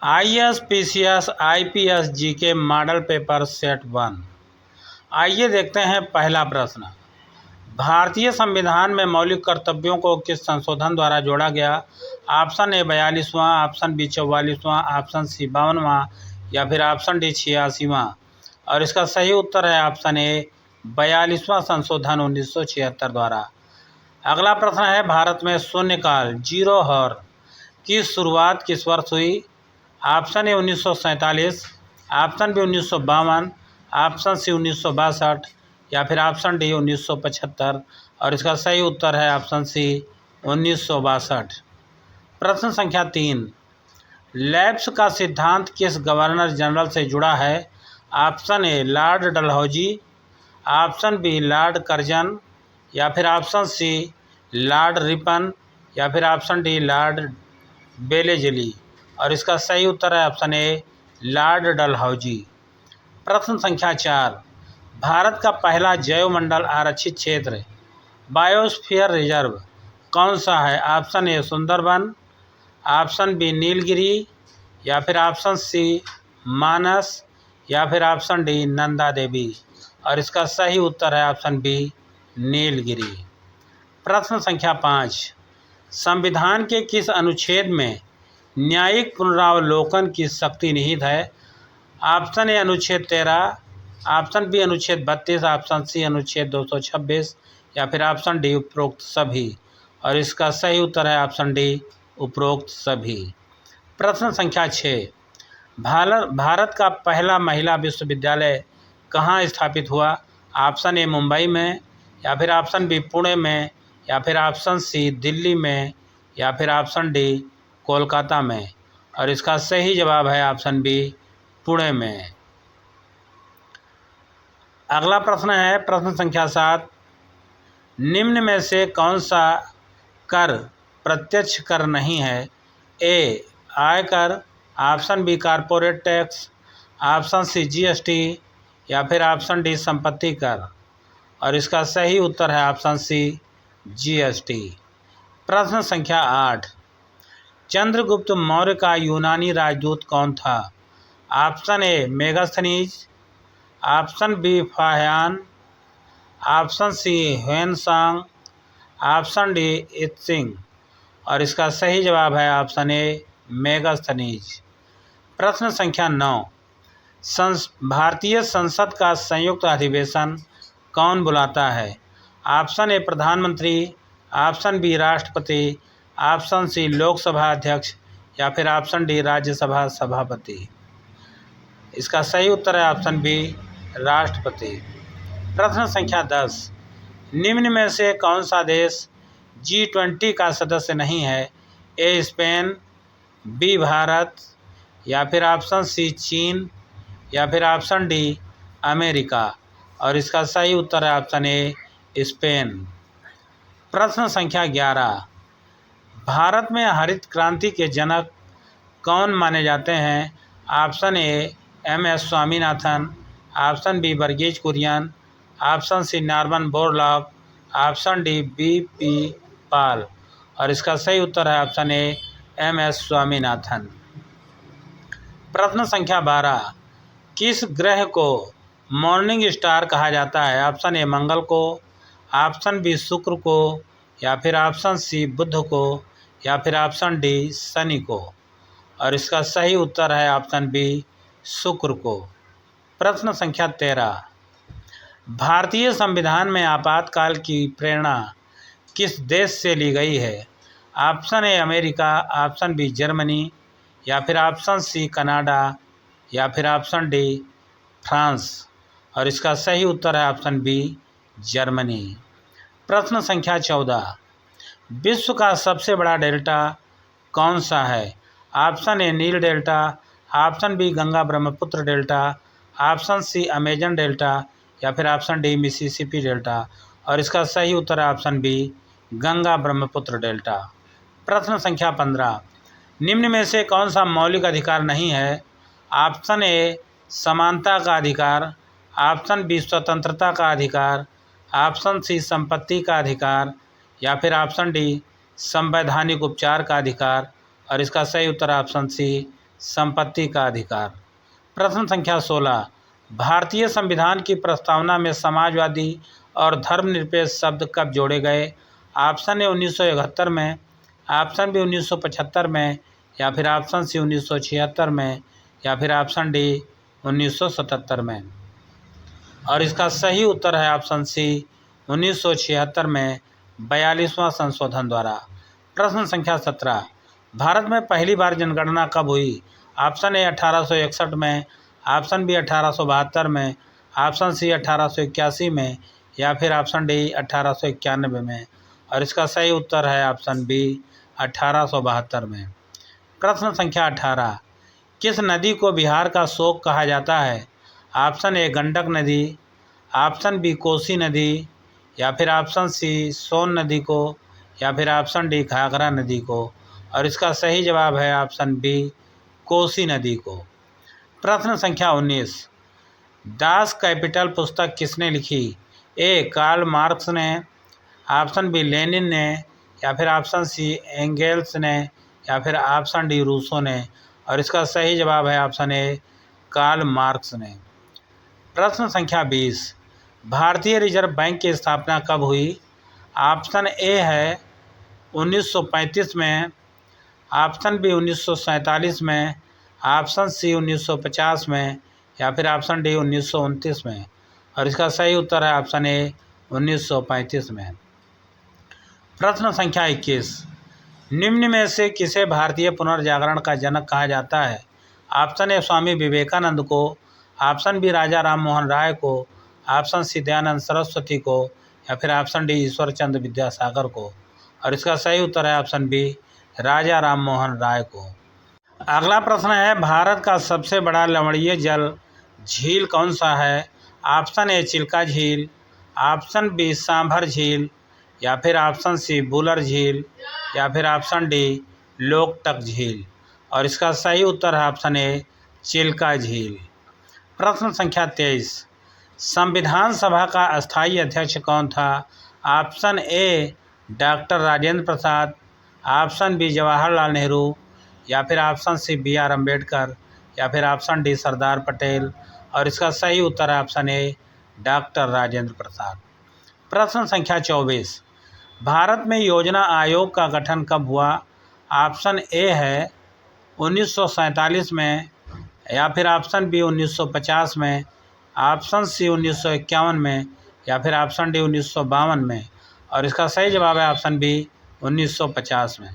IAS, PCS, IPS, GK model paper set 1। आइए देखते हैं पहला प्रश्न। भारतीय संविधान में मौलिक कर्तव्यों को किस संशोधन द्वारा जोड़ा गया? ऑप्शन ए 42वां, ऑप्शन बी 44वां, ऑप्शन सी 52वां या फिर ऑप्शन डी 86वां। और इसका सही उत्तर है ऑप्शन ए 42वां संशोधन 1976 द्वारा। अगला प्रश्न है, भारत में शून्यकाल जीरो हॉर की शुरुआत किस वर्ष हुई? Option A 1947, option B 1952, option C 1962 या फिर ऑप्शन डी 1975। और इसका सही उत्तर है ऑप्शन सी 1962। प्रश्न संख्या 3, लैप्स का सिद्धांत किस गवर्नर जनरल से जुड़ा है? Option A Lord Dalhousie, option B Lord Curzon या फिर ऑप्शन सी लॉर्ड रिपन या फिर ऑप्शन डी लॉर्ड बेलेजली। और इसका सही उत्तर है ऑप्शन ए लॉर्ड डलहौजी। प्रश्न संख्या 4, भारत का पहला जैवमंडल आरक्षित क्षेत्र बायोस्फीयर रिजर्व कौन सा है? Option A Sundarban, option B Nilgiri या फिर ऑप्शन सी मानस या फिर ऑप्शन डी नंदा देवी। और इसका सही उत्तर है ऑप्शन बी नीलगिरी। प्रश्न संख्या 5, संविधान के किस अनुच्छेद में न्यायिक पुनरावलोकन की शक्ति निहित है? ऑप्शन ए अनुच्छेद 13, ऑप्शन बी अनुच्छेद 32, ऑप्शन सी अनुच्छेद 226 या फिर ऑप्शन डी उपरोक्त सभी। और इसका सही उत्तर है ऑप्शन डी उपरोक्त सभी। प्रश्न संख्या 6, भारत का पहला महिला विश्वविद्यालय कहाँ स्थापित हुआ? ऑप्शन ए मुंबई में या फिर ऑप्शन बी पुणे में या फिर ऑप्शन सी दिल्ली में या फिर ऑप्शन डी कोलकाता में। और इसका सही जवाब है ऑप्शन बी पुणे में। अगला प्रश्न है, प्रश्न संख्या 7, निम्न में से कौन सा कर प्रत्यक्ष कर नहीं है? ए आयकर, option B corporate tax, option C GST या फिर ऑप्शन डी संपत्ति कर। और इसका सही उत्तर है ऑप्शन सी जीएसटी। प्रश्न संख्या 8, चंद्रगुप्त मौर्य का यूनानी राजदूत कौन था? Option A Megasthenes, option B Fahien, option C Hiuen Tsang, option D I Tsing. और इसका सही जवाब है ऑप्शन ए मेगास्थनीज। प्रश्न संख्या 9, भारतीय संसद का संयुक्त अधिवेशन कौन बुलाता है? ऑप्शन ए प्रधानमंत्री, ऑप्शन बी राष्ट्रपति, ऑप्शन सी लोकसभा अध्यक्ष या फिर ऑप्शन डी राज्यसभा सभापति। इसका सही उत्तर है ऑप्शन बी राष्ट्रपति। प्रश्न संख्या 10, निम्न में से कौन सा देश G20 का सदस्य नहीं है? ए स्पेन, बी भारत या फिर ऑप्शन सी चीन या फिर ऑप्शन डी अमेरिका। और इसका सही उत्तर है ऑप्शन ए स्पेन। प्रश्न संख्या 11, भारत में हरित क्रांति के जनक कौन माने जाते हैं? Option A MS Swaminathan, option B Verghese Kurien, option C Norman Borlaug, option D BP Pal. और इसका सही उत्तर है ऑप्शन ए MS स्वामीनाथन। प्रश्न संख्या 12, किस ग्रह को मॉर्निंग स्टार कहा जाता है? ऑप्शन ए मंगल को, ऑप्शन बी शुक्र को या फिर ऑप्शन सी बुध को या फिर ऑप्शन डी शनि को। और इसका सही उत्तर है ऑप्शन बी शुक्र को। प्रश्न संख्या 13, भारतीय संविधान में आपातकाल की प्रेरणा किस देश से ली गई है? Option A America, option B Germany या फिर ऑप्शन सी कनाडा या फिर ऑप्शन डी फ्रांस। और इसका सही उत्तर है ऑप्शन बी जर्मनी। प्रश्न संख्या 14, विश्व का सबसे बड़ा डेल्टा कौन सा है? Option A Nile delta, option B Ganga Brahmaputra delta, option C Amazon delta या फिर ऑप्शन डी मिसिसिपी डेल्टा। और इसका सही उत्तर है option B Ganga Brahmaputra delta. प्रश्न संख्या 15, निम्न में से कौन सा मौलिक अधिकार नहीं है? ऑप्शन ए समानता का अधिकार, ऑप्शन बी स्वतंत्रता का अधिकार, ऑप्शन सी संपत्ति का अधिकार या फिर ऑप्शन डी संवैधानिक उपचार का अधिकार। और इसका सही उत्तर ऑप्शन सी संपत्ति का अधिकार। प्रश्न संख्या 16, भारतीय संविधान की प्रस्तावना में समाजवादी और धर्मनिरपेक्ष शब्द कब जोड़े गए? ऑप्शन ए 1971 में, ऑप्शन बी 1975 में, या फिर ऑप्शन सी 1976 में, या फिर ऑप्शन डी 1977 में। और इसका सही उत्तर है ऑप्शन सी 1976 में 42वां संशोधन द्वारा। प्रश्न संख्या 17, भारत में पहली बार जनगणना कब हुई? ऑप्शन ए 1861 में, ऑप्शन बी 1872 में, ऑप्शन सी 1881 में, या फिर ऑप्शन डी 1891 में। और इसका सही उत्तर है ऑप्शन बी 1872 में। प्रश्न संख्या 18, किस नदी को बिहार का शोक कहा जाता है? ऑप्शन ए गंडक नदी, ऑप्शन बी कोसी नदी, या फिर ऑप्शन सी सोन नदी को, या फिर ऑप्शन डी घाघरा नदी को। और इसका सही जवाब है ऑप्शन बी कोसी नदी को। प्रश्न संख्या 19, दास कैपिटल पुस्तक किसने लिखी? ए कार्ल मार्क्स ने, ऑप्शन बी लेनिन ने, या फिर ऑप्शन सी एंगेल्स ने, या फिर ऑप्शन डी रूसो ने। और इसका सही जवाब है ऑप्शन ए कार्ल मार्क्स ने। प्रश्न संख्या 20, भारतीय रिजर्व बैंक की स्थापना कब हुई? ऑप्शन ए है 1935 में, ऑप्शन बी 1947 में, ऑप्शन सी 1950 में, या फिर ऑप्शन डी 1929 में। और इसका सही उत्तर है ऑप्शन ए 1935 में। प्रश्न संख्या 21, निम्न में से किसे भारतीय पुनर्जागरण का जनक कहा जाता है? ऑप्शन ए स्वामी विवेकानंद को, ऑप्शन बी राजा राम मोहन राय को, ऑप्शन सी दयानंद सरस्वती को, या फिर ऑप्शन डी ईश्वर चंद्र विद्यासागर को। और इसका सही उत्तर है ऑप्शन बी राजा राम मोहन राय को। अगला प्रश्न है, भारत का सबसे बड़ा लवणीय जल झील कौन सा है? ऑप्शन ए चिल्का झील, ऑप्शन बी सांभर झील, या फिर ऑप्शन सी बुलर झील, या फिर ऑप्शन डी लोकटक झील। और इसका सही उत्तर है ऑप्शन ए चिल्का झील। प्रश्न संख्या 23, संविधान सभा का अस्थायी अध्यक्ष कौन था? Option A doctor Rajendra Prasad, option B Jawaharlal Nehru, या फिर option C B R Ambedkar, या फिर ऑप्शन डी सरदार पटेल। और इसका सही उत्तर है ऑप्शन ए डॉक्टर राजेंद्र प्रसाद। प्रश्न संख्या 24, भारत में योजना आयोग का गठन कब हुआ? ऑप्शन ए है 1947 में, या फिर ऑप्शन बी 1950 में, ऑप्शन सी 1951 में, या फिर ऑप्शन डी 1952 में। और इसका सही जवाब है ऑप्शन बी 1950 में।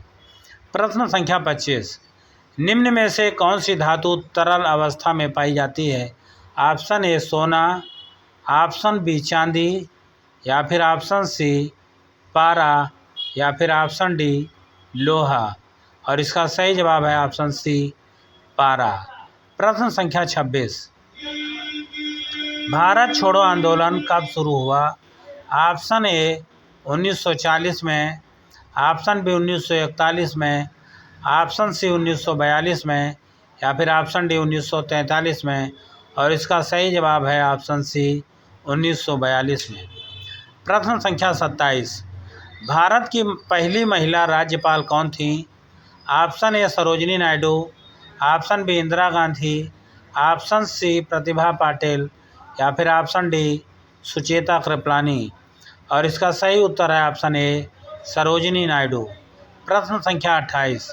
प्रश्न संख्या 25, निम्न में से कौन सी धातु तरल अवस्था में पाई जाती है? ऑप्शन ए सोना, ऑप्शन बी चांदी, या फिर ऑप्शन सी पारा, या फिर ऑप्शन डी लोहा। और इसका सही जवाब है ऑप्शन सी पारा। प्रश्न संख्या 26, भारत छोड़ो आंदोलन कब शुरू हुआ? ऑप्शन ए 1940 में, ऑप्शन बी 1941 में, ऑप्शन सी 1942 में, या फिर ऑप्शन डी 1943 में। और इसका सही जवाब है ऑप्शन सी 1942 में। प्रश्न संख्या 27, भारत की पहली महिला राज्यपाल कौन थी? Option A Sarojini Naidu, option B Indira Gandhi, option C Pratibha Patil, या फिर ऑप्शन डी सुचेता कृपलानी। और इसका सही उत्तर है ऑप्शन ए सरोजिनी नायडू। प्रश्न संख्या 28,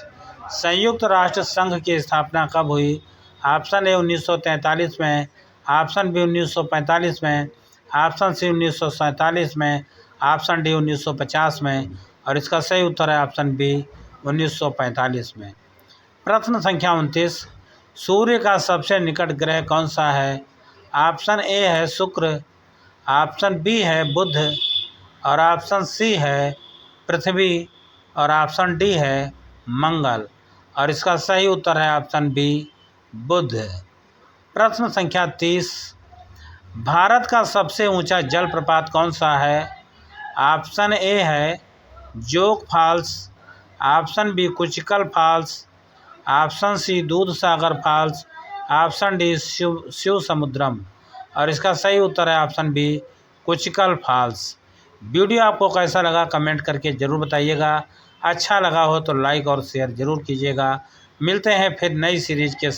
संयुक्त राष्ट्र संघ की स्थापना कब हुई? ऑप्शन ए 1943 में, ऑप्शन बी 1945 में, ऑप्शन सी 1947 में, ऑप्शन डी 1950 में। और इसका सही उत्तर है ऑप्शन बी 1945 में। प्रश्न संख्या 29, सूर्य का सबसे निकट ग्रह कौन सा है? ऑप्शन ए है शुक्र, ऑप्शन बी है बुध, और ऑप्शन सी है पृथ्वी, और ऑप्शन डी है मंगल। और इसका सही उत्तर है ऑप्शन बी बुध। प्रश्न संख्या 30, भारत का सबसे ऊंचा जलप्रपात कौन सा है? ऑप्शन ए है Jog falls, option B Kunchikal falls, option C Dudh Sagar falls, option D Shiva Samudram. और इसका सही उत्तर है option B Kunchikal falls. Video आपको कैसा लगा कमेंट करके ज़रूर बताइएगा। अच्छा लगा हो तो लाइक और शेयर ज़रूर कीजिएगा। मिलते हैं फिर नई सीरीज के